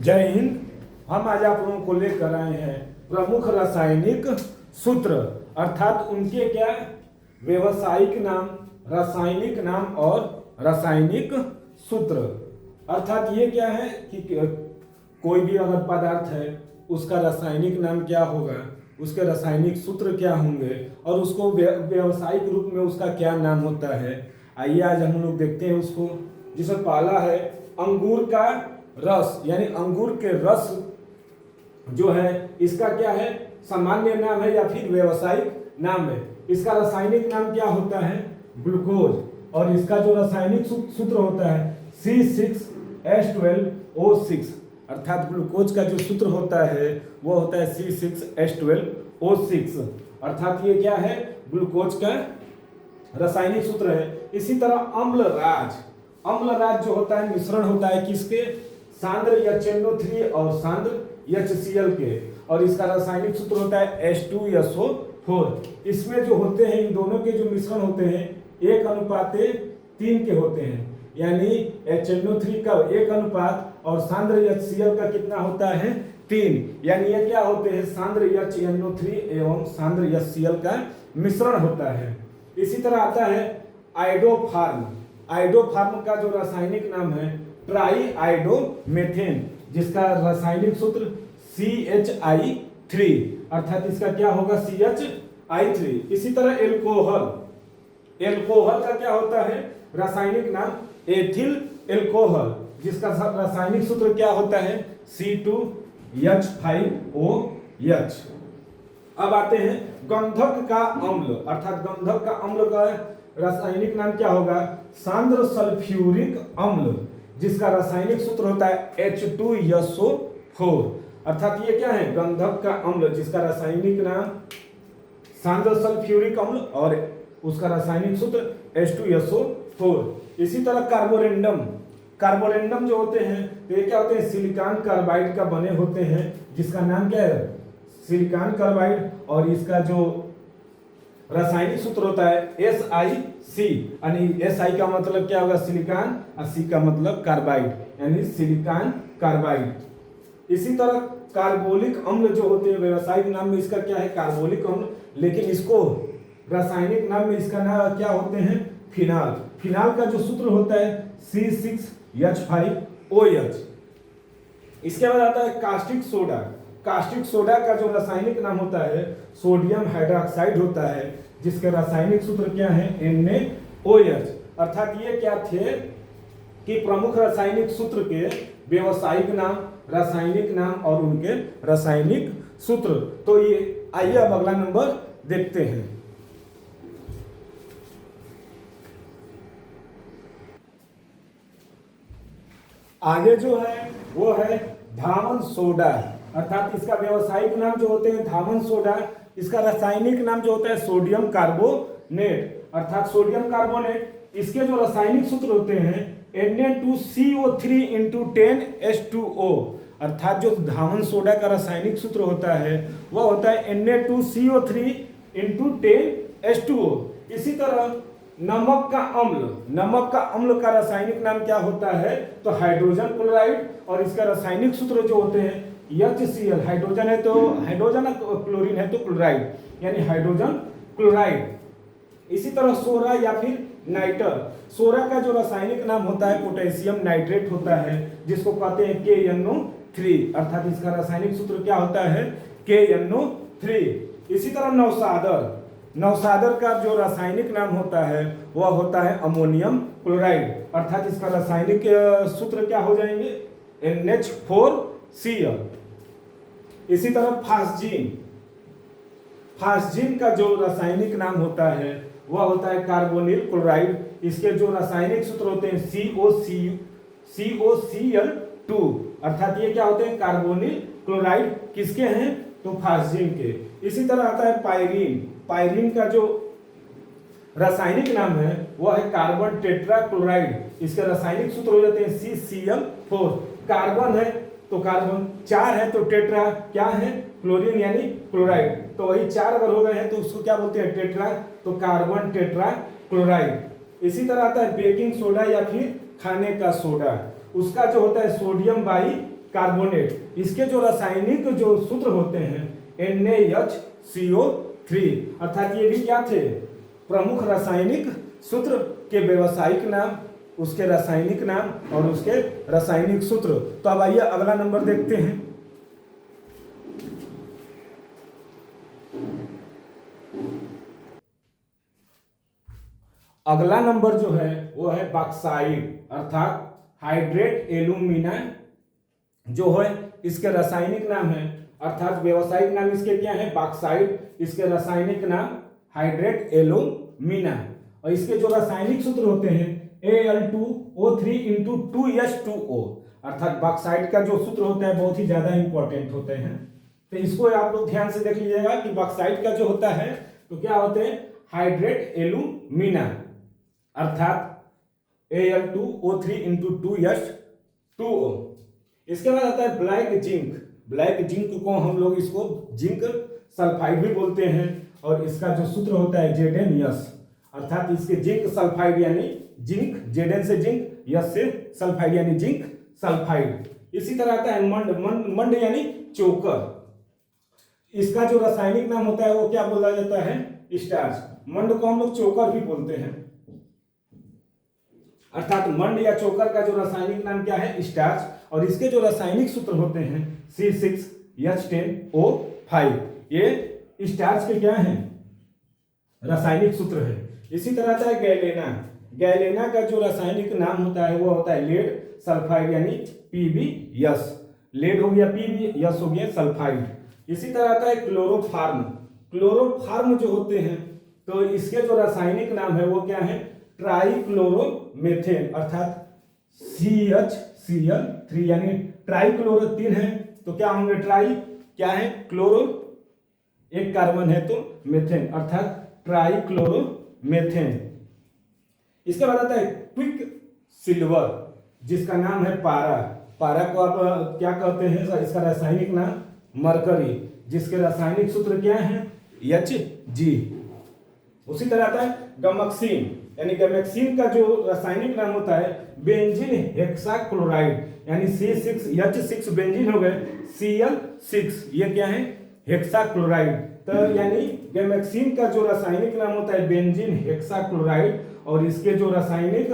जय हिंद। हम आज आप लोगों को लेकर आए हैं प्रमुख रासायनिक सूत्र, अर्थात उनके क्या व्यवसायिक नाम, रासायनिक नाम और रासायनिक सूत्र। अर्थात ये क्या है कि कोई भी अगर पदार्थ है उसका रासायनिक नाम क्या होगा, उसके रासायनिक सूत्र क्या होंगे और उसको व्यवसायिक रूप में उसका क्या नाम होता है। आइए आज हम लोग देखते हैं उसको। जिसमें पहला है अंगूर का रस, यानी अंगूर के रस जो है इसका क्या है, सामान्य नाम है या फिर व्यवसायिक नाम है। इसका रासायनिक नाम क्या होता है, ग्लूकोज, और इसका जो रासायनिक सूत्र होता है C6H12O6। अर्थात ग्लूकोज का जो सूत्र होता है वो होता है C6H12O6। अर्थात ये क्या है, ग्लूकोज का रासायनिक सूत्र है। इसी तरह अम्लराज, अम्लराज जो होता है मिश्रण होता है किसके, सांद्र HNO3 और सांद्र HCl के, और इसका रासायनिक सूत्र होता है H2SO4। इसमें जो होते हैं इन दोनों के जो मिश्रण होते हैं 1:3 के होते हैं, यानी HNO3 का 1 अनुपात और सांद्र HCl का कितना होता है 3, यानी ये क्या होते हैं, सांद्र HNO3 एवं सांद्र HCl का मिश्रण होता है। इसी तरह आता है आइडोफार्म, आइडोफार्म का जो रासायनिक नाम है ट्राई आइडोमेथेन, जिसका रासायनिक सूत्र CHI3, अर्थात इसका क्या होगा CHI3। इसी तरह एल्कोहल, एल्कोहल का क्या होता है रासायनिक नाम एथिल एल्कोहल, जिसका रासायनिक सूत्र क्या होता है C2H5OH। अब आते हैं गंधक का अम्ल, अर्थात गंधक का अम्ल का रासायनिक नाम क्या होगा, सांद्र सल्फ्यूरिक अम्ल, जिसका रासायनिक सूत्र होता है H2SO4। अर्थात ये क्या है, गंधक का अम्ल जिसका रासायनिक नाम सांद्र सल्फ्यूरिक अम्ल और उसका रासायनिक सूत्र H2SO4। इसी तरह कार्बोरेंडम, कार्बोरेंडम जो होते हैं तो ये क्या होते हैं, सिलिकॉन कार्बाइड का बने होते हैं, जिसका नाम क्या है सिलिकॉन कार्बाइड, और इसका जो रासायनिक सूत्र होता है SiC, यानी Si का मतलब क्या होगा सिलिकॉन और C का मतलब कार्बाइड, यानी सिलिकॉन कार्बाइड। इसी तरह कार्बोलिक अम्ल जो होते हैं व्यवसायिक नाम में इसका क्या है कार्बोलिक अम्ल, लेकिन इसको रासायनिक नाम में इसका नाम क्या होते हैं फिनाल, फिनाल का जो सूत्र होता है C6H5OH। इसके बाद आता है कास्टिक सोडा, कास्टिक सोडा का जो रासायनिक नाम होता है सोडियम हाइड्रोक्साइड होता है, जिसके रासायनिक सूत्र क्या है NaOH। अर्थात ये क्या थे कि प्रमुख रासायनिक सूत्र के व्यवसायिक नाम, रासायनिक नाम और उनके रासायनिक सूत्र। तो ये आइए अब अगला नंबर देखते हैं। आगे जो है वो है धामन सोडा, अर्थात इसका व्यवसायिक नाम जो होते हैं धामन सोडा, इसका रासायनिक नाम जो होता है सोडियम कार्बोनेट, अर्थात सोडियम कार्बोनेट। इसके जो रासायनिक सूत्र होते हैं Na2CO3 × 10H2O, अर्थात जो धामन सोडा का रासायनिक सूत्र होता है वह होता है Na2CO3 × 10H2O। इसी तरह नमक का अम्ल, नमक का अम्ल का रासायनिक नाम क्या होता है तो हाइड्रोजन क्लोराइड, और इसका रासायनिक सूत्र जो होते हैं HCl, हाइड्रोजन है तो हाइड्रोजन, क्लोरीन है तो क्लोराइड, यानी हाइड्रोजन क्लोराइड। इसी तरह सोरा या फिर नाइटर, सोरा का जो रासायनिक नाम होता है पोटेशियम नाइट्रेट होता है, जिसको कहते हैं KNO3, अर्थात इसका रासायनिक सूत्र क्या होता है KNO3। इसी तरह नौसादर, नौसादर का जो रासायनिक नाम होता है वह होता है अमोनियम क्लोराइड, अर्थात इसका रासायनिक सूत्र क्या हो जाएंगे NH4Cl। इसी तरह फास्जीन, फास्जीन का जो रासायनिक नाम होता है वह होता है कार्बोनिल क्लोराइड, इसके जो रासायनिक सूत्र होते हैं COCl2, अर्थात ये क्या होते हैं कार्बोनिल क्लोराइड, किसके हैं तो फास्जीन के। इसी तरह आता है पायरीन, पायरीन का जो रासायनिक नाम है वह है कार्बन टेट्रा क्लोराइड, इसके रासायनिक सूत्र हो जाते हैं CCl4। कार्बन है तो कार्बन, 4 है तो टेट्रा क्या है क्लोरीन यानी क्लोराइड, तो वही 4 अगर हो गए हैं तो उसको क्या बोलते हैं टेट्रा, तो कार्बन टेट्रा क्लोराइड। इसी तरह आता है बेकिंग सोडा या फिर खाने का सोडा, उसका जो होता है सोडियम बाई कार्बोनेट। इसके जो रासायनिक जो सूत्र होते हैं NaHCO3, अर्थात ये भी क्या थे, प्रमुख रासायनिक सूत्र के व्यवसायिक नाम, उसके रासायनिक नाम और उसके रासायनिक सूत्र। तो अब आइए अगला नंबर देखते हैं। अगला नंबर जो है वो है बॉक्साइट, अर्थात हाइड्रेट एल्यूमिना जो है इसके रासायनिक नाम है, अर्थात व्यवसायिक नाम इसके क्या है, बॉक्साइट। इसके रासायनिक नाम हाइड्रेट एल्यूमिना, और इसके जो रासायनिक सूत्र होते हैं Al2O3 × 2H2O, अर्थात बॉक्साइट का जो सूत्र होता है बहुत ही ज्यादा इंपॉर्टेंट होते हैं। तो इसको आप लोग ध्यान से देख लीजिएगा कि बॉक्साइट का जो होता है तो क्या होते हैं, हाइड्रेट एल्यूमिना, अर्थात Al2O3 × 2H2O। इसके बाद आता है ब्लैक जिंक। ब्लैक जिंक को हम लोग इसको जिंक सल्फाइड भी बोलते हैं, और इसका जो सूत्र होता है ZnS, अर्थात इसके जिंक सल्फाइड यानी जिंक, Zn से जिंक, यस से सल्फाइड यानी जिंक सल्फाइड। इसी तरह आता है मंड यानी चोकर। इसका जो रासायनिक नाम होता है वो क्या बोला जाता है, स्टार्च। मंड को हम लोग चोकर भी बोलते हैं, अर्थात मंड या चोकर का जो रासायनिक नाम क्या है, स्टार्च। और इसके जो रासायनिक सूत्र होते हैं C6H10O5, ये स्टार्च के क्या हैं, रासायनिक सूत्र है। इसी तरह आता है गैलेना। गैलेना का जो रासायनिक नाम होता है वो होता है लेड सल्फाइड यानी PbS। लेड हो गया PbS हो गया सल्फाइड। इसी तरह आता है क्लोरोफार्म। क्लोरोफार्म जो होते हैं तो इसके जो रासायनिक नाम है वो क्या है, ट्राइक्लोरोमेथेन, अर्थात CHCl3 यानी ट्राइक्लोरो 3 है तो क्या होंगे, ट्राई क्या है, क्लोरो एक कार्बन है तो मेथेन, अर्थात ट्राइक्लोरोमेथेन। इसके बाद आता है क्विक सिल्वर, जिसका नाम है पारा। पारा को आप क्या कहते हैं, इसका रासायनिक नाम मरकरी, जिसके रासायनिक सूत्र क्या है, Hg। उसी तरह आता है गमक्सीन, यानी गैमेक्सिन का जो रासायनिक नाम होता है बेंजीन हेक्साक्लोराइड, यानी C6H6 बेंजीन हो गए Cl6, ये क्या है, हेक्साक्लोराइड। तो यानी गैमेक्सिन का जो रासायनिक नाम होता है बेंजीन हेक्साक्लोराइड, और इसके जो रासायनिक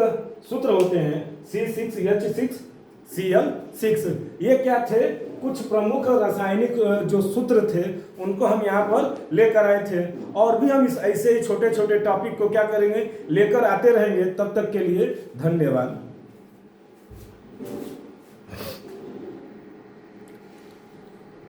सूत्र होते हैं C6H6Cl6। ये क्या थे, कुछ प्रमुख रासायनिक जो सूत्र थे उनको हम यहाँ पर लेकर आए थे, और भी हम इस ऐसे ही छोटे छोटे टॉपिक को क्या करेंगे, लेकर आते रहेंगे। तब तक के लिए धन्यवाद।